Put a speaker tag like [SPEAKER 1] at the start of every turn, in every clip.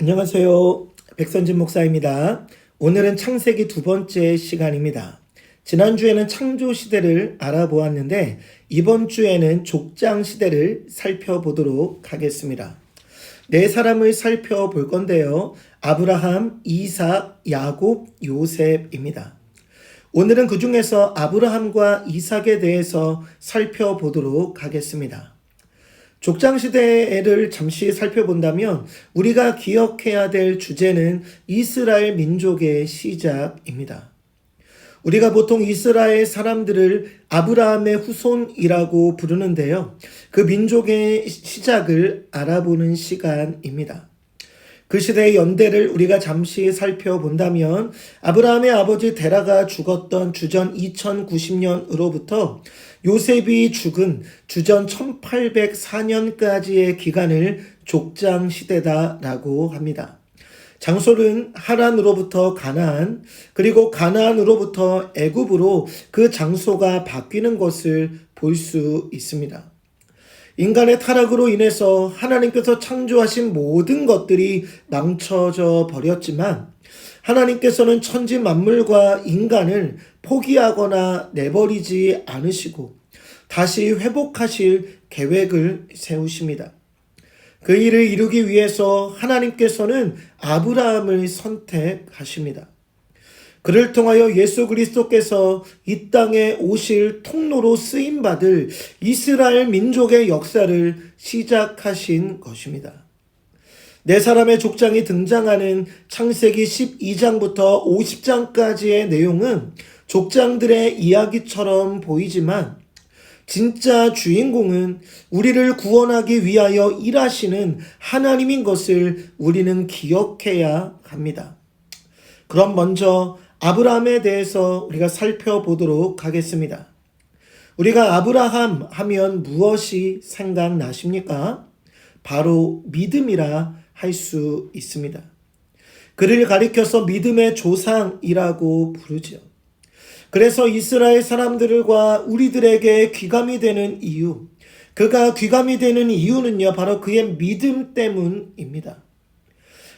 [SPEAKER 1] 안녕하세요. 백선진 목사입니다. 오늘은 창세기 두 번째 시간입니다. 지난주에는 창조 시대를 알아보았는데 이번 주에는 족장 시대를 살펴보도록 하겠습니다. 네 사람을 살펴볼 건데요. 아브라함, 이삭, 야곱, 요셉입니다. 오늘은 그 중에서 아브라함과 이삭에 대해서 살펴보도록 하겠습니다. 족장시대를 잠시 살펴본다면 우리가 기억해야 될 주제는 이스라엘 민족의 시작입니다. 우리가 보통 이스라엘 사람들을 아브라함의 후손이라고 부르는데요. 그 민족의 시작을 알아보는 시간입니다. 그 시대의 연대를 우리가 잠시 살펴본다면 아브라함의 아버지 데라가 죽었던 주전 2090년으로부터 요셉이 죽은 주전 1804년까지의 기간을 족장 시대다라고 합니다. 장소는 하란으로부터 가나안, 그리고 가나안으로부터 애굽으로 그 장소가 바뀌는 것을 볼 수 있습니다. 인간의 타락으로 인해서 하나님께서 창조하신 모든 것들이 망쳐져 버렸지만 하나님께서는 천지 만물과 인간을 포기하거나 내버리지 않으시고 다시 회복하실 계획을 세우십니다. 그 일을 이루기 위해서 하나님께서는 아브라함을 선택하십니다. 그를 통하여 예수 그리스도께서 이 땅에 오실 통로로 쓰임받을 이스라엘 민족의 역사를 시작하신 것입니다. 네 사람의 족장이 등장하는 창세기 12장부터 50장까지의 내용은 족장들의 이야기처럼 보이지만 진짜 주인공은 우리를 구원하기 위하여 일하시는 하나님인 것을 우리는 기억해야 합니다. 그럼 먼저 아브라함에 대해서 우리가 살펴보도록 하겠습니다. 우리가 아브라함 하면 무엇이 생각나십니까? 바로 믿음이라 할 수 있습니다. 그를 가리켜서 믿음의 조상이라고 부르죠. 그래서 이스라엘 사람들과 우리들에게 귀감이 되는 이유, 그가 귀감이 되는 이유는요, 바로 그의 믿음 때문입니다.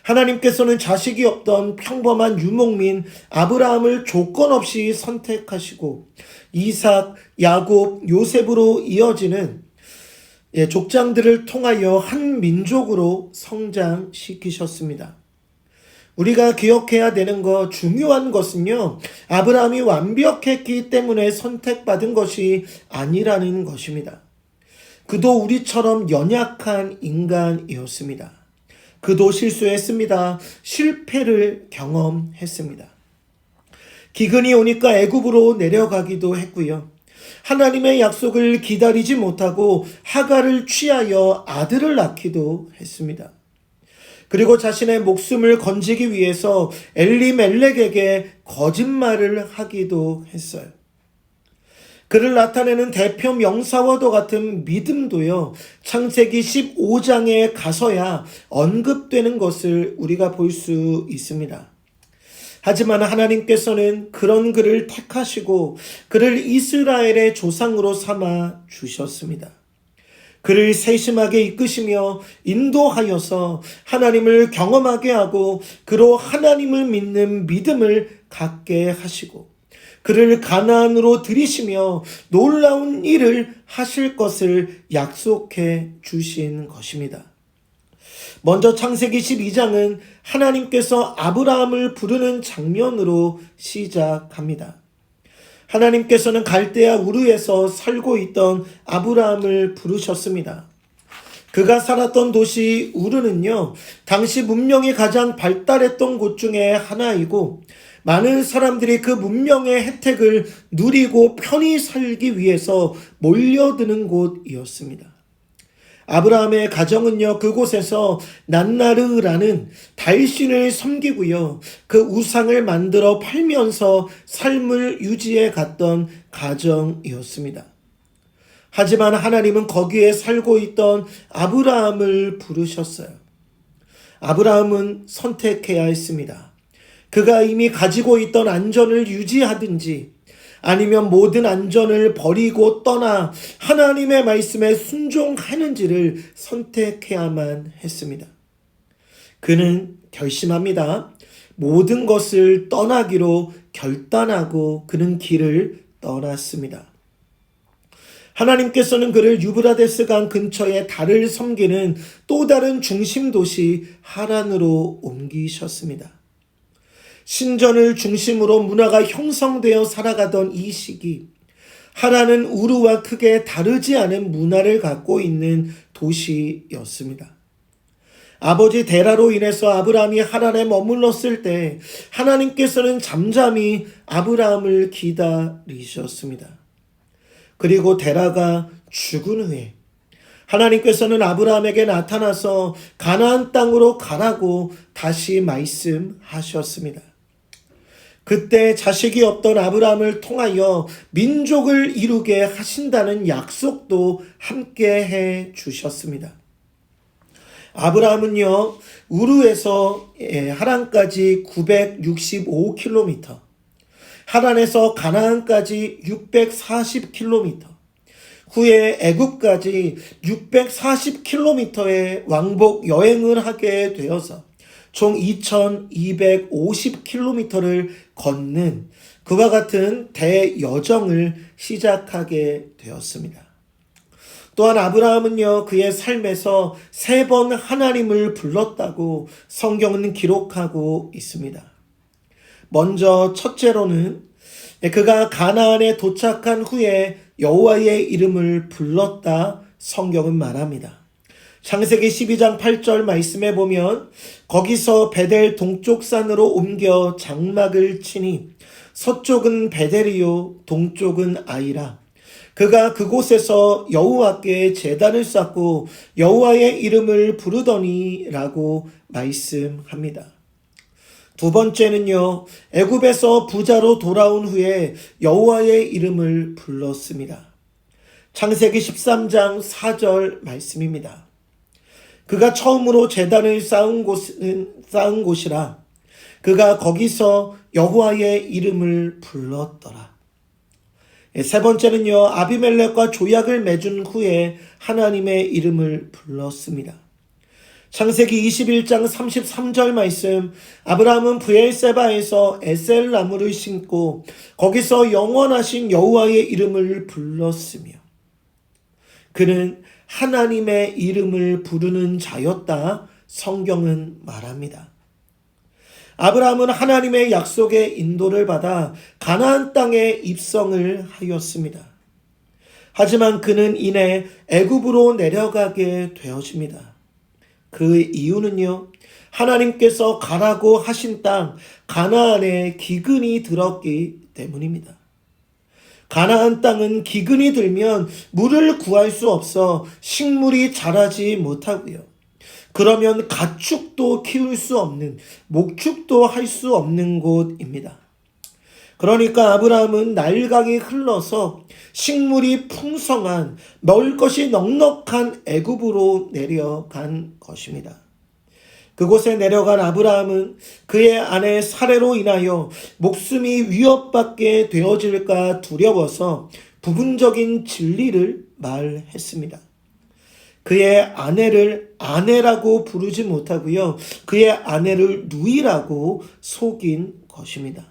[SPEAKER 1] 하나님께서는 자식이 없던 평범한 유목민 아브라함을 조건 없이 선택하시고 이삭, 야곱, 요셉으로 이어지는 족장들을 통하여 한 민족으로 성장시키셨습니다. 우리가 기억해야 되는 중요한 것은요, 아브라함이 완벽했기 때문에 선택받은 것이 아니라는 것입니다. 그도 우리처럼 연약한 인간이었습니다. 그도 실수했습니다. 실패를 경험했습니다. 기근이 오니까 애굽으로 내려가기도 했고요. 하나님의 약속을 기다리지 못하고 하갈을 취하여 아들을 낳기도 했습니다. 그리고 자신의 목숨을 건지기 위해서 엘리멜렉에게 거짓말을 하기도 했어요. 그를 나타내는 대표 명사와도 같은 믿음도요, 창세기 15장에 가서야 언급되는 것을 우리가 볼 수 있습니다. 하지만 하나님께서는 그런 그를 택하시고 그를 이스라엘의 조상으로 삼아 주셨습니다. 그를 세심하게 이끄시며 인도하여서 하나님을 경험하게 하고 그로 하나님을 믿는 믿음을 갖게 하시고 그를 가나안으로 들이시며 놀라운 일을 하실 것을 약속해 주신 것입니다. 먼저 창세기 12장은 하나님께서 아브라함을 부르는 장면으로 시작합니다. 하나님께서는 갈대아 우르에서 살고 있던 아브라함을 부르셨습니다. 그가 살았던 도시 우르는요, 당시 문명이 가장 발달했던 곳 중에 하나이고 많은 사람들이 그 문명의 혜택을 누리고 편히 살기 위해서 몰려드는 곳이었습니다. 아브라함의 가정은요, 그곳에서 난나르라는 달신을 섬기고요, 그 우상을 만들어 팔면서 삶을 유지해 갔던 가정이었습니다. 하지만 하나님은 거기에 살고 있던 아브라함을 부르셨어요. 아브라함은 선택해야 했습니다. 그가 이미 가지고 있던 안전을 유지하든지 아니면 모든 안전을 버리고 떠나 하나님의 말씀에 순종하는지를 선택해야만 했습니다. 그는 결심합니다. 모든 것을 떠나기로 결단하고 그는 길을 떠났습니다. 하나님께서는 그를 유브라데스 강 근처의 달을 섬기는 또 다른 중심 도시 하란으로 옮기셨습니다. 신전을 중심으로 문화가 형성되어 살아가던 이 시기, 하란은 우르와 크게 다르지 않은 문화를 갖고 있는 도시였습니다. 아버지 데라로 인해서 아브라함이 하란에 머물렀을 때 하나님께서는 잠잠히 아브라함을 기다리셨습니다. 그리고 데라가 죽은 후에 하나님께서는 아브라함에게 나타나서 가나안 땅으로 가라고 다시 말씀하셨습니다. 그때 자식이 없던 아브라함을 통하여 민족을 이루게 하신다는 약속도 함께 해 주셨습니다. 아브라함은요, 우르에서 하란까지 965km, 하란에서 가나안까지 640km, 후에 애굽까지 640km의 왕복 여행을 하게 되어서 총 2250km를 걷는 그와 같은 대여정을 시작하게 되었습니다. 또한 아브라함은요, 그의 삶에서 3번 하나님을 불렀다고 성경은 기록하고 있습니다. 먼저 첫째로는 그가 가나안에 도착한 후에 여호와의 이름을 불렀다 성경은 말합니다. 창세기 12장 8절 말씀에 보면 거기서 베델 동쪽 산으로 옮겨 장막을 치니 서쪽은 베델이요 동쪽은 아이라. 그가 그곳에서 여호와께 제단을 쌓고 여호와의 이름을 부르더니 라고 말씀합니다. 두 번째는요, 애굽에서 부자로 돌아온 후에 여호와의 이름을 불렀습니다. 창세기 13장 4절 말씀입니다. 그가 처음으로 제단을 쌓은 곳이라. 그가 거기서 여호와의 이름을 불렀더라. 세 번째는요, 아비멜렉과 조약을 맺은 후에 하나님의 이름을 불렀습니다. 창세기 21장 33절 말씀, 아브라함은 브엘세바에서 에셀 나무를 심고 거기서 영원하신 여호와의 이름을 불렀으며 그는 하나님의 이름을 부르는 자였다 성경은 말합니다. 아브라함은 하나님의 약속의 인도를 받아 가나안 땅에 입성을 하였습니다. 하지만 그는 이내 애굽으로 내려가게 되어집니다. 그 이유는요, 하나님께서 가라고 하신 땅 가나안에 기근이 들었기 때문입니다. 가나안 땅은 기근이 들면 물을 구할 수 없어 식물이 자라지 못하고요. 그러면 가축도 키울 수 없는, 목축도 할 수 없는 곳입니다. 그러니까 아브라함은 나일강이 흘러서 식물이 풍성한, 먹을 것이 넉넉한 애굽으로 내려간 것입니다. 그곳에 내려간 아브라함은 그의 아내 사레로 인하여 목숨이 위협받게 되어질까 두려워서 부분적인 진리를 말했습니다. 그의 아내를 아내라고 부르지 못하고요, 그의 아내를 누이라고 속인 것입니다.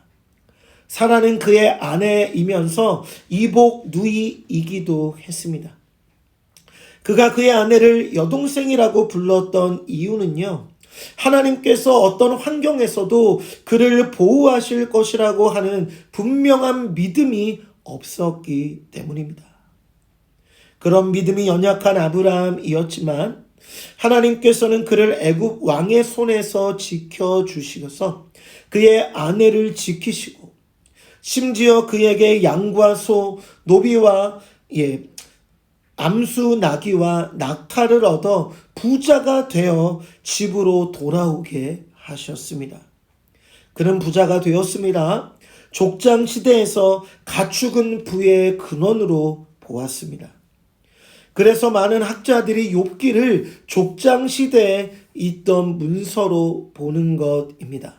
[SPEAKER 1] 사라는 그의 아내이면서 이복 누이이기도 했습니다. 그가 그의 아내를 여동생이라고 불렀던 이유는요, 하나님께서 어떤 환경에서도 그를 보호하실 것이라고 하는 분명한 믿음이 없었기 때문입니다. 그런 믿음이 연약한 아브라함이었지만 하나님께서는 그를 애굽 왕의 손에서 지켜주셔서 그의 아내를 지키시고 심지어 그에게 양과 소, 노비와 암수 나귀와 낙타를 얻어 부자가 되어 집으로 돌아오게 하셨습니다. 그는 부자가 되었습니다. 족장 시대에서 가축은 부의 근원으로 보았습니다. 그래서 많은 학자들이 욥기를 족장 시대에 있던 문서로 보는 것입니다.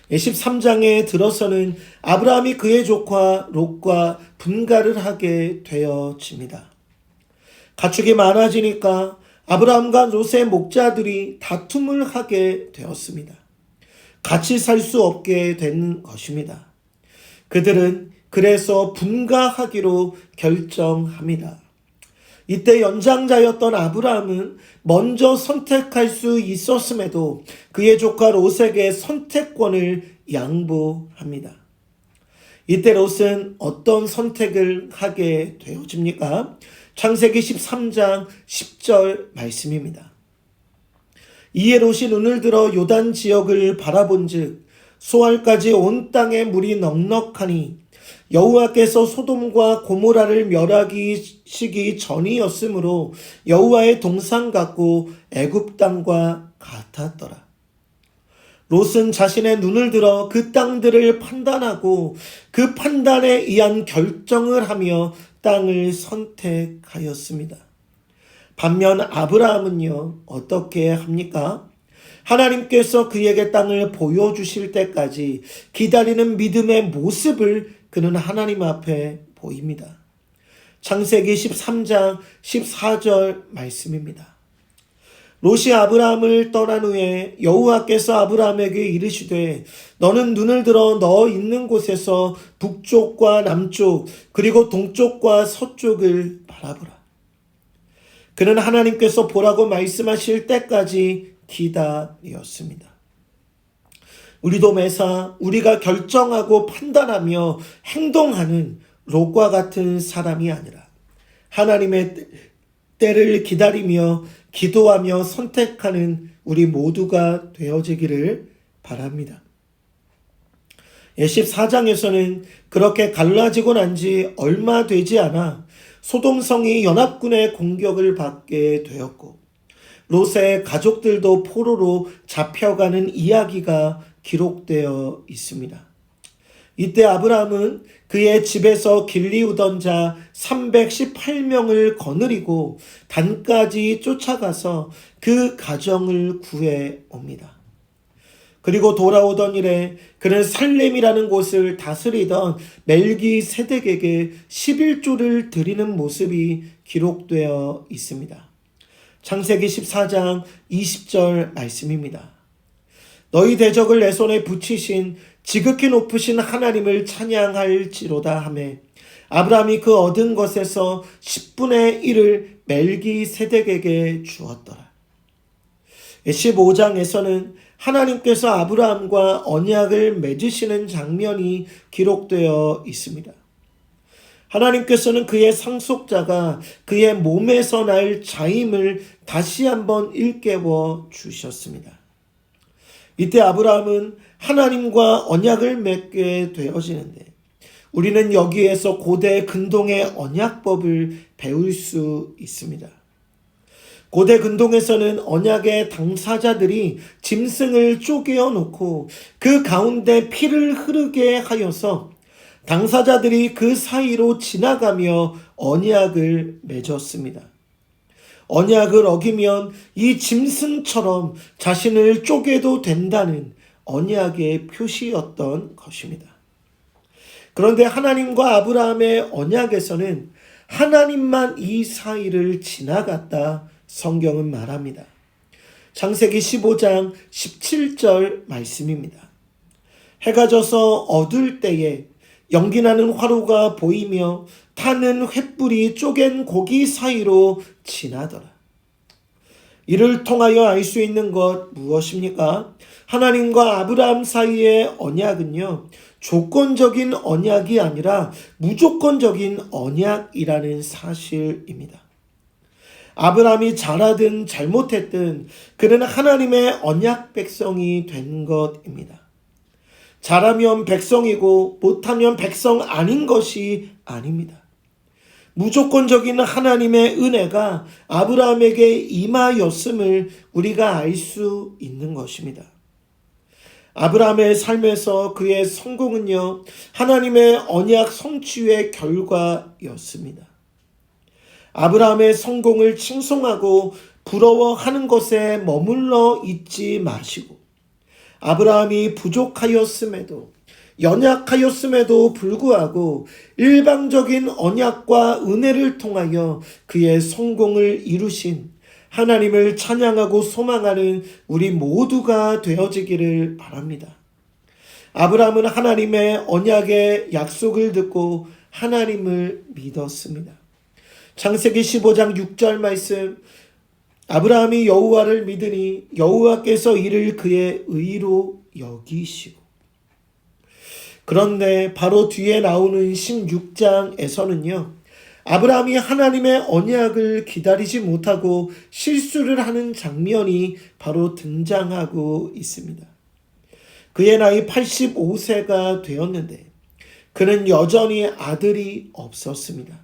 [SPEAKER 1] 13장에 들어서는 아브라함이 그의 조카 롯과 분가를 하게 되어집니다. 가축이 많아지니까 아브라함과 롯의 목자들이 다툼을 하게 되었습니다. 같이 살 수 없게 된 것입니다. 그들은 그래서 분가하기로 결정합니다. 이때 연장자였던 아브라함은 먼저 선택할 수 있었음에도 그의 조카 롯에게 선택권을 양보합니다. 이때 롯은 어떤 선택을 하게 되어집니까? 창세기 13장 10절 말씀입니다. 이에 롯이 눈을 들어 요단 지역을 바라본즉 소알까지 온 땅에 물이 넉넉하니 여호와께서 소돔과 고모라를 멸하시기 전이었으므로 여호와의 동산 같고 애굽 땅과 같았더라. 롯은 자신의 눈을 들어 그 땅들을 판단하고 그 판단에 의한 결정을 하며 땅을 선택하였습니다. 반면 아브라함은요, 어떻게 합니까? 하나님께서 그에게 땅을 보여주실 때까지 기다리는 믿음의 모습을 그는 하나님 앞에 보입니다. 창세기 13장 14절 말씀입니다. 롯이 아브라함을 떠난 후에 여호와께서 아브라함에게 이르시되 너는 눈을 들어 너 있는 곳에서 북쪽과 남쪽 그리고 동쪽과 서쪽을 바라보라. 그는 하나님께서 보라고 말씀하실 때까지 기다렸습니다. 우리도 매사 우리가 결정하고 판단하며 행동하는 롯과 같은 사람이 아니라 하나님의 때를 기다리며 기도하며 선택하는 우리 모두가 되어지기를 바랍니다. 14장에서는 그렇게 갈라지고 난 지 얼마 되지 않아 소돔성이 연합군의 공격을 받게 되었고 롯의 가족들도 포로로 잡혀가는 이야기가 기록되어 있습니다. 이때 아브라함은 그의 집에서 길리우던 자 318명을 거느리고 단까지 쫓아가서 그 가정을 구해 옵니다. 그리고 돌아오던 일에 그는 살렘이라는 곳을 다스리던 멜기세덱에게 11조를 드리는 모습이 기록되어 있습니다. 창세기 14장 20절 말씀입니다. 너희 대적을 내 손에 붙이신 지극히 높으신 하나님을 찬양할지로다 하매 아브라함이 그 얻은 것에서 10분의 1을 멜기세덱에게 주었더라. 15장에서는 하나님께서 아브라함과 언약을 맺으시는 장면이 기록되어 있습니다. 하나님께서는 그의 상속자가 그의 몸에서 날 자임을 다시 한번 일깨워 주셨습니다. 이때 아브라함은 하나님과 언약을 맺게 되어지는데 우리는 여기에서 고대 근동의 언약법을 배울 수 있습니다. 고대 근동에서는 언약의 당사자들이 짐승을 쪼개어 놓고 그 가운데 피를 흐르게 하여서 당사자들이 그 사이로 지나가며 언약을 맺었습니다. 언약을 어기면 이 짐승처럼 자신을 쪼개도 된다는 언약의 표시였던 것입니다. 그런데 하나님과 아브라함의 언약에서는 하나님만 이 사이를 지나갔다 성경은 말합니다. 창세기 15장 17절 말씀입니다. 해가 져서 어두울 때에 연기나는 화로가 보이며 타는 횃불이 쪼갠 고기 사이로 지나더라. 이를 통하여 알 수 있는 것 무엇입니까? 하나님과 아브라함 사이의 언약은요, 조건적인 언약이 아니라 무조건적인 언약이라는 사실입니다. 아브라함이 잘하든 잘못했든 그는 하나님의 언약 백성이 된 것입니다. 잘하면 백성이고 못하면 백성 아닌 것이 아닙니다. 무조건적인 하나님의 은혜가 아브라함에게 임하였음을 우리가 알 수 있는 것입니다. 아브라함의 삶에서 그의 성공은요, 하나님의 언약 성취의 결과였습니다. 아브라함의 성공을 칭송하고 부러워하는 것에 머물러 있지 마시고 아브라함이 부족하였음에도 연약하였음에도 불구하고 일방적인 언약과 은혜를 통하여 그의 성공을 이루신 하나님을 찬양하고 소망하는 우리 모두가 되어지기를 바랍니다. 아브라함은 하나님의 언약의 약속을 듣고 하나님을 믿었습니다. 창세기 15장 6절 말씀, 아브라함이 여호와를 믿으니 여호와께서 이를 그의 의로 여기시고. 그런데 바로 뒤에 나오는 16장에서는요, 아브라함이 하나님의 언약을 기다리지 못하고 실수를 하는 장면이 바로 등장하고 있습니다. 그의 나이 85세가 되었는데 그는 여전히 아들이 없었습니다.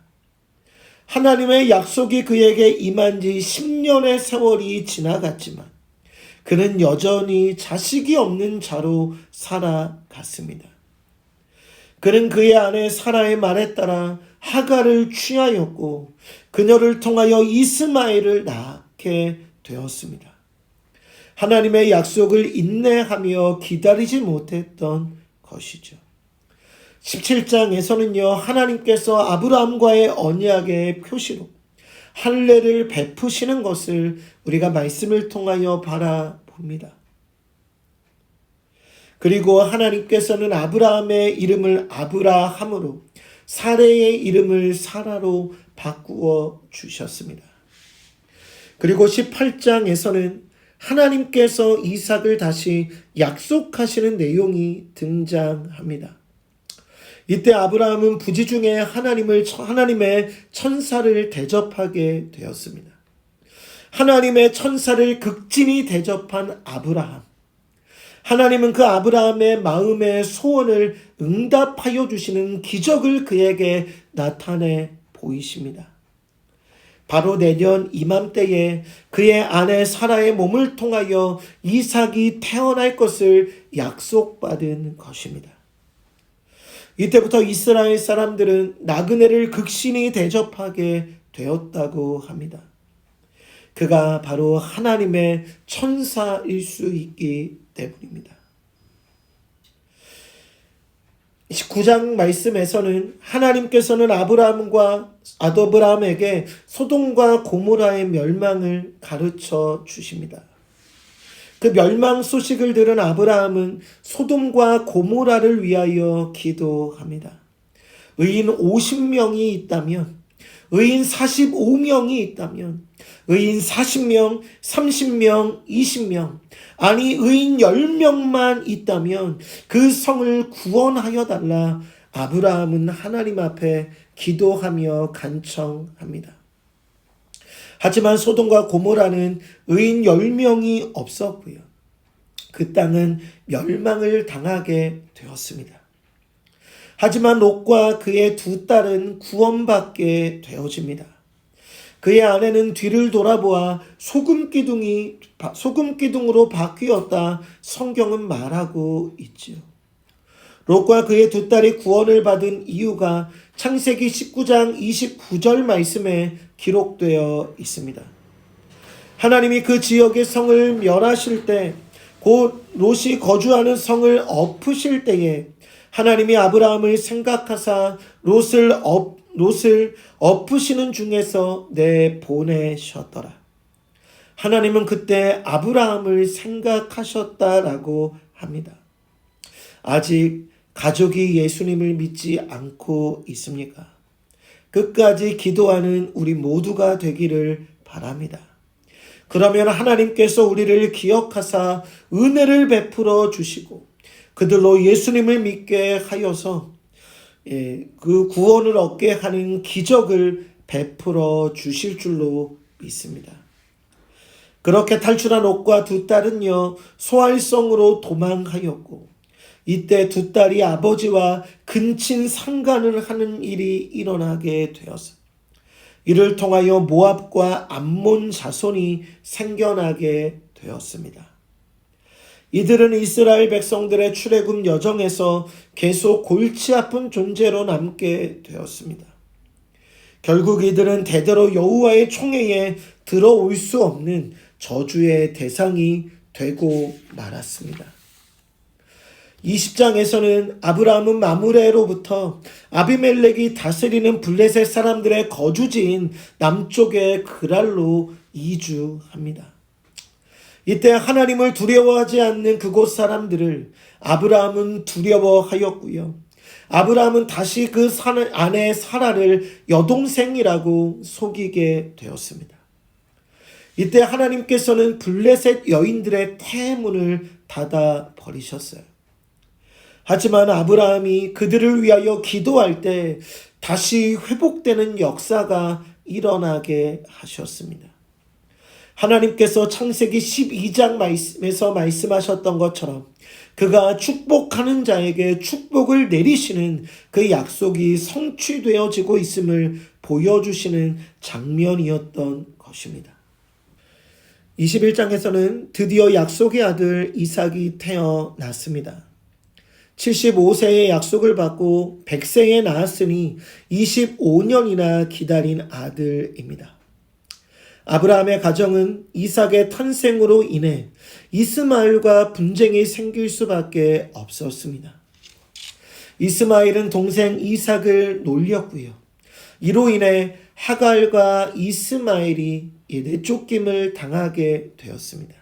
[SPEAKER 1] 하나님의 약속이 그에게 임한 지 10년의 세월이 지나갔지만 그는 여전히 자식이 없는 자로 살아갔습니다. 그는 그의 아내 사라의 말에 따라 하갈을 취하였고 그녀를 통하여 이스마엘을 낳게 되었습니다. 하나님의 약속을 인내하며 기다리지 못했던 것이죠. 17장에서는요, 하나님께서 아브라함과의 언약의 표시로 할례를 베푸시는 것을 우리가 말씀을 통하여 바라봅니다. 그리고 하나님께서는 아브라함의 이름을 아브라함으로 사레의 이름을 사라로 바꾸어 주셨습니다. 그리고 18장에서는 하나님께서 이삭을 다시 약속하시는 내용이 등장합니다. 이때 아브라함은 부지 중에 하나님의 천사를 대접하게 되었습니다. 하나님의 천사를 극진히 대접한 아브라함. 하나님은 그 아브라함의 마음의 소원을 응답하여 주시는 기적을 그에게 나타내 보이십니다. 바로 내년 이맘때에 그의 아내 사라의 몸을 통하여 이삭이 태어날 것을 약속받은 것입니다. 이때부터 이스라엘 사람들은 나그네를 극신히 대접하게 되었다고 합니다. 그가 바로 하나님의 천사일 수 있기 때문입니다. 19장 말씀에서는 하나님께서는 아브라함에게 소돔과 고모라의 멸망을 가르쳐 주십니다. 그 멸망 소식을 들은 아브라함은 소돔과 고모라를 위하여 기도합니다. 의인 50명이 있다면, 의인 45명이 있다면, 의인 40명, 30명, 20명, 아니 의인 10명만 있다면 그 성을 구원하여 달라 아브라함은 하나님 앞에 기도하며 간청합니다. 하지만 소돔과 고모라는 의인 10명이 없었고요. 그 땅은 멸망을 당하게 되었습니다. 하지만 롯과 그의 두 딸은 구원받게 되어집니다. 그의 아내는 뒤를 돌아보아 소금 기둥으로 바뀌었다 성경은 말하고 있지요. 롯과 그의 두 딸이 구원을 받은 이유가 창세기 19장 29절 말씀에 기록되어 있습니다. 하나님이 그 지역의 성을 멸하실 때, 곧 롯이 거주하는 성을 엎으실 때에 하나님이 아브라함을 생각하사 롯을 엎으시는 중에서 내보내셨더라. 하나님은 그때 아브라함을 생각하셨다라고 합니다. 아직 가족이 예수님을 믿지 않고 있습니까? 끝까지 기도하는 우리 모두가 되기를 바랍니다. 그러면 하나님께서 우리를 기억하사 은혜를 베풀어 주시고 그들로 예수님을 믿게 하여서 그 구원을 얻게 하는 기적을 베풀어 주실 줄로 믿습니다. 그렇게 탈출한 롯과 두 딸은요, 소알성으로 도망하였고 이때 두 딸이 아버지와 근친 상간을 하는 일이 일어나게 되었습니다. 이를 통하여 모압과 암몬 자손이 생겨나게 되었습니다. 이들은 이스라엘 백성들의 출애굽 여정에서 계속 골치 아픈 존재로 남게 되었습니다. 결국 이들은 대대로 여호와의 총회에 들어올 수 없는 저주의 대상이 되고 말았습니다. 20장에서는 아브라함은 마므레로부터 아비멜렉이 다스리는 블레셋 사람들의 거주지인 남쪽의 그랄로 이주합니다. 이때 하나님을 두려워하지 않는 그곳 사람들을 아브라함은 두려워하였고요. 아브라함은 다시 그 아내 사라를 여동생이라고 속이게 되었습니다. 이때 하나님께서는 블레셋 여인들의 태문을 닫아 버리셨어요. 하지만 아브라함이 그들을 위하여 기도할 때 다시 회복되는 역사가 일어나게 하셨습니다. 하나님께서 창세기 12장 말씀에서 말씀하셨던 것처럼 그가 축복하는 자에게 축복을 내리시는 그 약속이 성취되어지고 있음을 보여주시는 장면이었던 것입니다. 21장에서는 드디어 약속의 아들 이삭이 태어났습니다. 75세의 약속을 받고 100세에 낳았으니 25년이나 기다린 아들입니다. 아브라함의 가정은 이삭의 탄생으로 인해 이스마엘과 분쟁이 생길 수밖에 없었습니다. 이스마엘은 동생 이삭을 놀렸고요. 이로 인해 하갈과 이스마엘이 내쫓김을 당하게 되었습니다.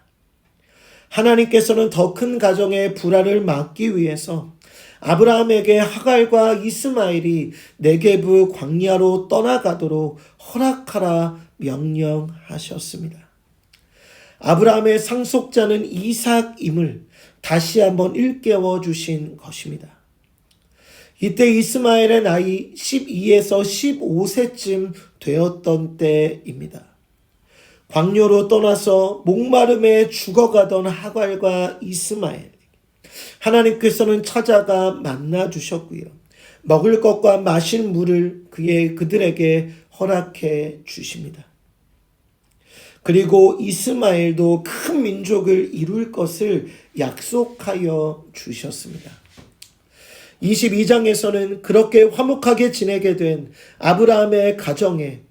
[SPEAKER 1] 하나님께서는 더 큰 가정의 불화를 막기 위해서 아브라함에게 하갈과 이스마엘이 네게브 광야로 떠나가도록 허락하라 명령하셨습니다. 아브라함의 상속자는 이삭임을 다시 한번 일깨워 주신 것입니다. 이때 이스마엘의 나이 12에서 15세쯤 되었던 때입니다. 광야로 떠나서 목마름에 죽어가던 하갈과 이스마엘, 하나님께서는 찾아가 만나 주셨고요. 먹을 것과 마실 물을 그들에게 허락해 주십니다. 그리고 이스마엘도 큰 민족을 이룰 것을 약속하여 주셨습니다. 22장에서는 그렇게 화목하게 지내게 된 아브라함의 가정에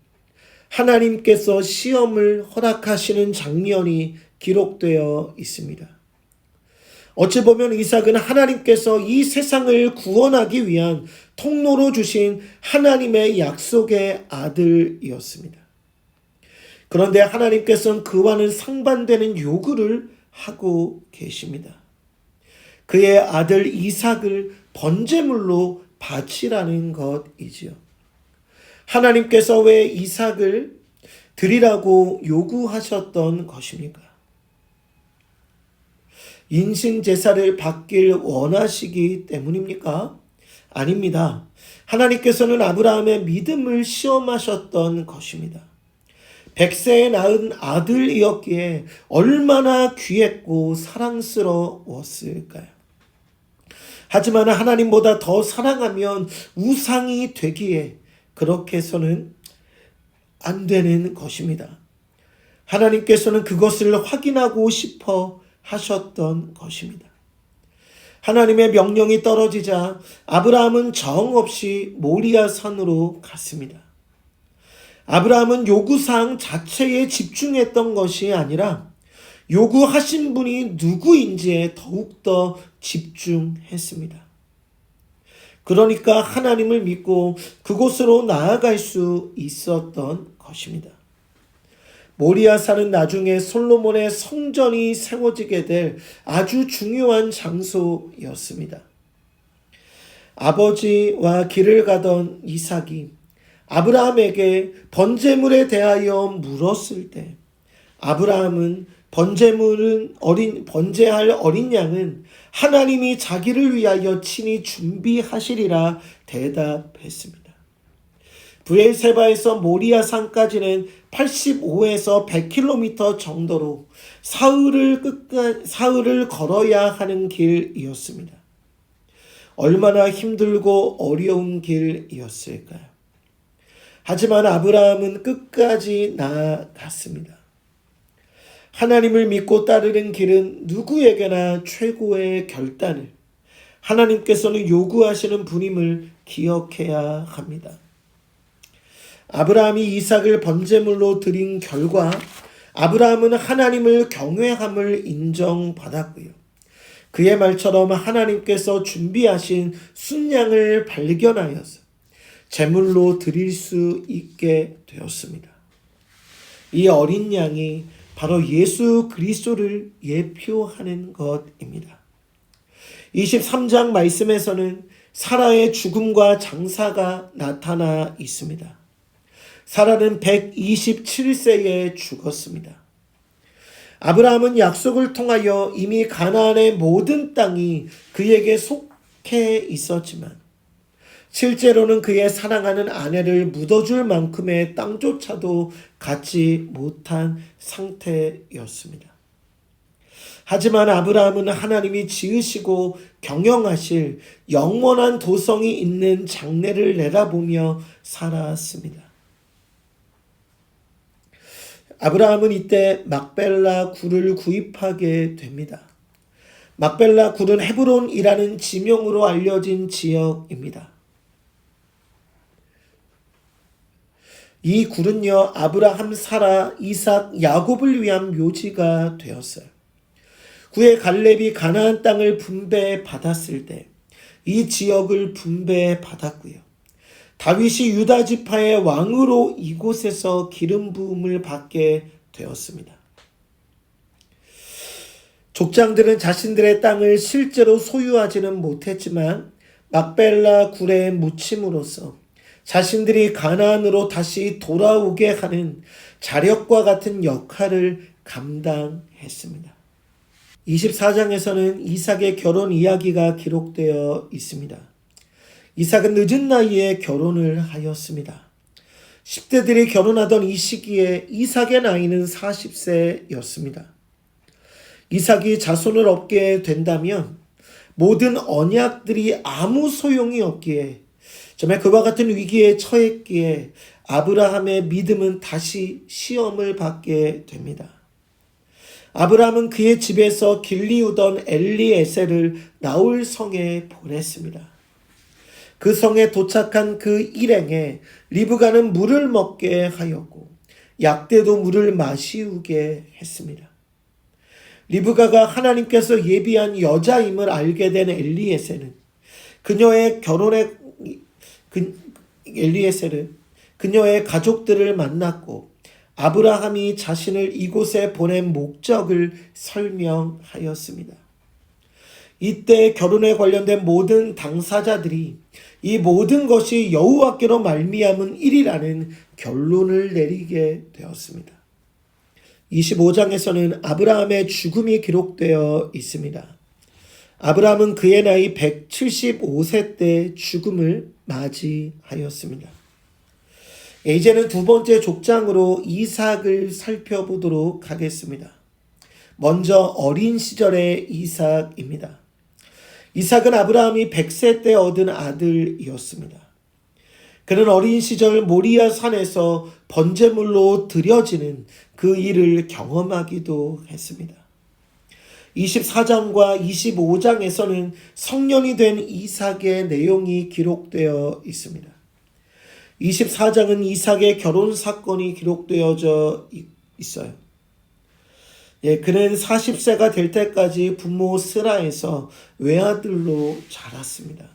[SPEAKER 1] 하나님께서 시험을 허락하시는 장면이 기록되어 있습니다. 어찌 보면 이삭은 하나님께서 이 세상을 구원하기 위한 통로로 주신 하나님의 약속의 아들이었습니다. 그런데 하나님께서는 그와는 상반되는 요구를 하고 계십니다. 그의 아들 이삭을 번제물로 바치라는 것이지요. 하나님께서 왜 이삭을 드리라고 요구하셨던 것입니까? 인신 제사를 받길 원하시기 때문입니까? 아닙니다. 하나님께서는 아브라함의 믿음을 시험하셨던 것입니다. 100세에 낳은 아들이었기에 얼마나 귀했고 사랑스러웠을까요? 하지만 하나님보다 더 사랑하면 우상이 되기에 그렇게 해서는 안 되는 것입니다. 하나님께서는 그것을 확인하고 싶어 하셨던 것입니다. 하나님의 명령이 떨어지자 아브라함은 정없이 모리아 산으로 갔습니다. 아브라함은 요구사항 자체에 집중했던 것이 아니라 요구하신 분이 누구인지에 더욱더 집중했습니다. 그러니까 하나님을 믿고 그곳으로 나아갈 수 있었던 것입니다. 모리아산은 나중에 솔로몬의 성전이 세워지게 될 아주 중요한 장소였습니다. 아버지와 길을 가던 이삭이 아브라함에게 번제물에 대하여 물었을 때 아브라함은 번제할 어린 양은 하나님이 자기를 위하여 친히 준비하시리라 대답했습니다. 브엘세바에서 모리아산까지는 85에서 100km 정도로 사흘을 걸어야 하는 길이었습니다. 얼마나 힘들고 어려운 길이었을까요? 하지만 아브라함은 끝까지 나아갔습니다. 하나님을 믿고 따르는 길은 누구에게나 최고의 결단을 하나님께서는 요구하시는 분임을 기억해야 합니다. 아브라함이 이삭을 번제물로 드린 결과 아브라함은 하나님을 경외함을 인정받았고요. 그의 말처럼 하나님께서 준비하신 순양을 발견하여서 제물로 드릴 수 있게 되었습니다. 이 어린 양이 바로 예수 그리스도를 예표하는 것입니다. 23장 말씀에서는 사라의 죽음과 장사가 나타나 있습니다. 사라는 127세에 죽었습니다. 아브라함은 약속을 통하여 이미 가나안의 모든 땅이 그에게 속해 있었지만 실제로는 그의 사랑하는 아내를 묻어줄 만큼의 땅조차도 갖지 못한 상태였습니다. 하지만 아브라함은 하나님이 지으시고 경영하실 영원한 도성이 있는 장래를 내다보며 살았습니다. 아브라함은 이때 막벨라 굴을 구입하게 됩니다. 막벨라 굴은 헤브론이라는 지명으로 알려진 지역입니다. 이 굴은요, 아브라함, 사라, 이삭, 야곱을 위한 묘지가 되었어요. 후에 갈렙이 가나안 땅을 분배받았을 때 이 지역을 분배받았고요. 다윗이 유다 지파의 왕으로 이곳에서 기름 부음을 받게 되었습니다. 족장들은 자신들의 땅을 실제로 소유하지는 못했지만 막벨라 굴에 묻힘으로써 자신들이 가나안으로 다시 돌아오게 하는 자력과 같은 역할을 감당했습니다. 24장에서는 이삭의 결혼 이야기가 기록되어 있습니다. 이삭은 늦은 나이에 결혼을 하였습니다. 10대들이 결혼하던 이 시기에 이삭의 나이는 40세였습니다. 이삭이 자손을 얻게 된다면 모든 언약들이 아무 소용이 없기에 정말 그와 같은 위기에 처했기에 아브라함의 믿음은 다시 시험을 받게 됩니다. 아브라함은 그의 집에서 길리우던 엘리에셀을 나홀 성에 보냈습니다. 그 성에 도착한 그 일행에 리브가는 물을 먹게 하였고 약대도 물을 마시우게 했습니다. 리브가가 하나님께서 예비한 여자임을 알게 된 엘리에셀은 그녀의 가족들을 만났고 아브라함이 자신을 이곳에 보낸 목적을 설명하였습니다. 이때 결혼에 관련된 모든 당사자들이 이 모든 것이 여호와께로 말미암은 일이라는 결론을 내리게 되었습니다. 25장에서는 아브라함의 죽음이 기록되어 있습니다. 아브라함은 그의 나이 175세 때 죽음을 맞이하였습니다. 이제는 두 번째 족장으로 이삭을 살펴보도록 하겠습니다. 먼저 어린 시절의 이삭입니다. 이삭은 아브라함이 100세 때 얻은 아들이었습니다. 그는 어린 시절 모리아 산에서 번제물로 드려지는 그 일을 경험하기도 했습니다. 24장과 25장에서는 성년이 된 이삭의 내용이 기록되어 있습니다. 24장은 이삭의 결혼 사건이 기록되어져 있어요. 그는 40세가 될 때까지 부모 스라에서 외아들로 자랐습니다.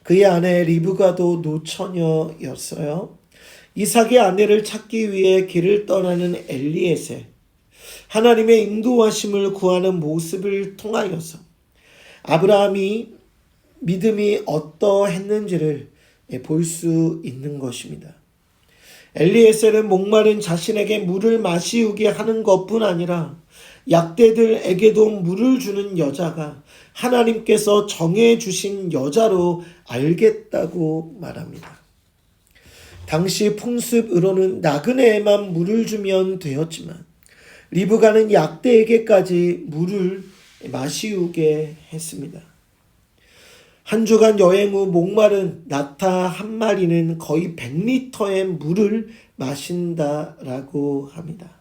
[SPEAKER 1] 그의 아내 리브가도 노처녀였어요. 이삭의 아내를 찾기 위해 길을 떠나는 엘리에셀, 하나님의 인도하심을 구하는 모습을 통하여서 아브라함이 믿음이 어떠했는지를 볼 수 있는 것입니다. 엘리에셀은 목마른 자신에게 물을 마시우게 하는 것뿐 아니라 약대들에게도 물을 주는 여자가 하나님께서 정해 주신 여자로 알겠다고 말합니다. 당시 풍습으로는 나그네에만 물을 주면 되었지만 리브가는 약대에게까지 물을 마시우게 했습니다. 한 주간 여행 후 목마른 낙타 한 마리는 거의 100리터의 물을 마신다라고 합니다.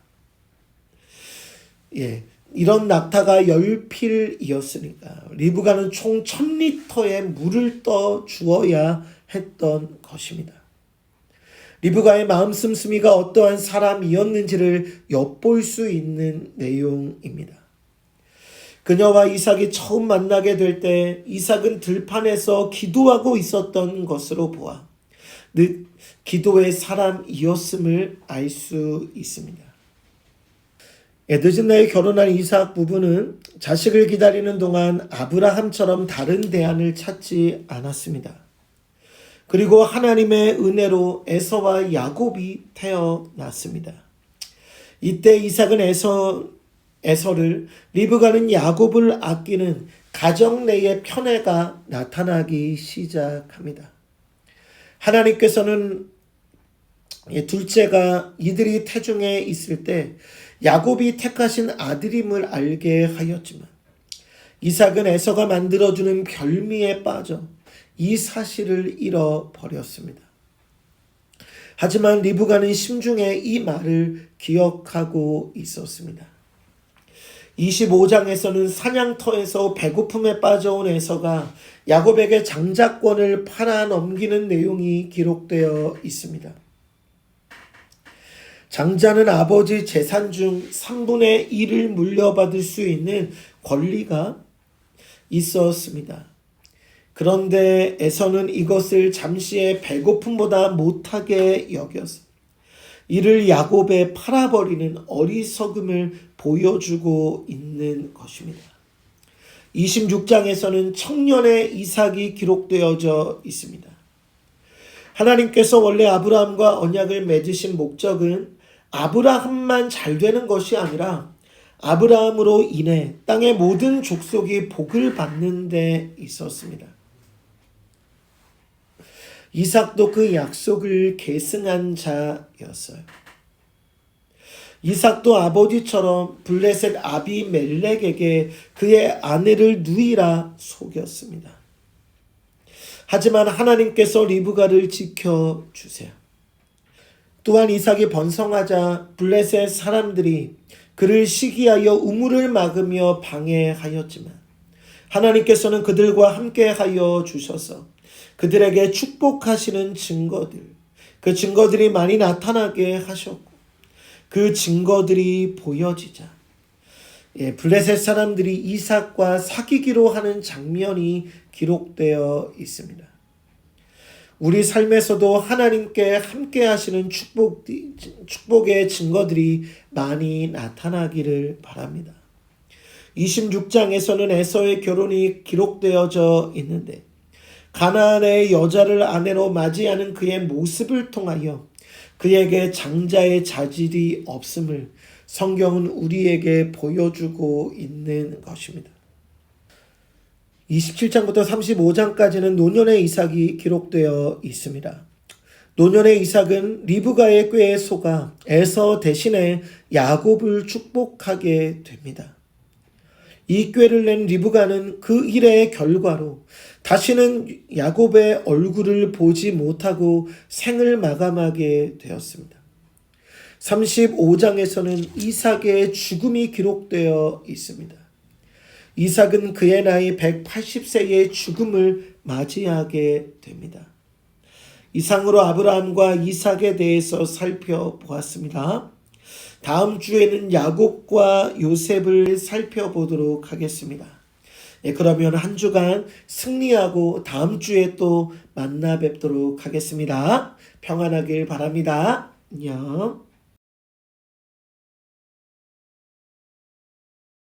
[SPEAKER 1] 이런 낙타가 10필이었으니까 리브가는 총 1000리터의 물을 떠 주어야 했던 것입니다. 리브가의 마음 씀씀이가 어떠한 사람이었는지를 엿볼 수 있는 내용입니다. 그녀와 이삭이 처음 만나게 될 때 이삭은 들판에서 기도하고 있었던 것으로 보아 기도의 사람이었음을 알 수 있습니다. 늦은 나이에 결혼한 이삭 부부는 자식을 기다리는 동안 아브라함처럼 다른 대안을 찾지 않았습니다. 그리고 하나님의 은혜로 에서와 야곱이 태어났습니다. 이때 이삭은 에서를, 리브가는 야곱을 아끼는 가정 내의 편애가 나타나기 시작합니다. 하나님께서는 둘째가 이들이 태중에 있을 때 야곱이 택하신 아들임을 알게 하였지만 이삭은 에서가 만들어주는 별미에 빠져 이 사실을 잃어버렸습니다. 하지만 리브가는 심중에 이 말을 기억하고 있었습니다. 25장에서는 사냥터에서 배고픔에 빠져온 에서가 야곱에게 장자권을 팔아 넘기는 내용이 기록되어 있습니다. 장자는 아버지 재산 중 3분의 1을 물려받을 수 있는 권리가 있었습니다. 그런데 에서는 이것을 잠시의 배고픔보다 못하게 여겨서 이를 야곱에 팔아버리는 어리석음을 보여주고 있는 것입니다. 26장에서는 청년의 이삭이 기록되어져 있습니다. 하나님께서 원래 아브라함과 언약을 맺으신 목적은 아브라함만 잘 되는 것이 아니라 아브라함으로 인해 땅의 모든 족속이 복을 받는 데 있었습니다. 이삭도 그 약속을 계승한 자였어요. 이삭도 아버지처럼 블레셋 아비멜렉에게 그의 아내를 누이라 속였습니다. 하지만 하나님께서 리브가를 지켜주세요. 또한 이삭이 번성하자 블레셋 사람들이 그를 시기하여 우물을 막으며 방해하였지만 하나님께서는 그들과 함께하여 주셔서 그들에게 축복하시는 증거들, 그 증거들이 많이 나타나게 하셨고 그 증거들이 보여지자 블레셋 사람들이 이삭과 사귀기로 하는 장면이 기록되어 있습니다. 우리 삶에서도 하나님께 함께 하시는 축복의 증거들이 많이 나타나기를 바랍니다. 26장에서는 에서의 결혼이 기록되어져 있는데 가나안의 여자를 아내로 맞이하는 그의 모습을 통하여 그에게 장자의 자질이 없음을 성경은 우리에게 보여주고 있는 것입니다. 27장부터 35장까지는 노년의 이삭이 기록되어 있습니다. 노년의 이삭은 리브가의 꾀에 속아 에서 대신에 야곱을 축복하게 됩니다. 이 꾀를 낸 리브가는 그 일의 결과로 다시는 야곱의 얼굴을 보지 못하고 생을 마감하게 되었습니다. 35장에서는 이삭의 죽음이 기록되어 있습니다. 이삭은 그의 나이 180세의 죽음을 맞이하게 됩니다. 이상으로 아브라함과 이삭에 대해서 살펴보았습니다. 다음 주에는 야곱과 요셉을 살펴보도록 하겠습니다. 그러면 한 주간 승리하고 다음 주에 또 만나 뵙도록 하겠습니다. 평안하길 바랍니다. 안녕.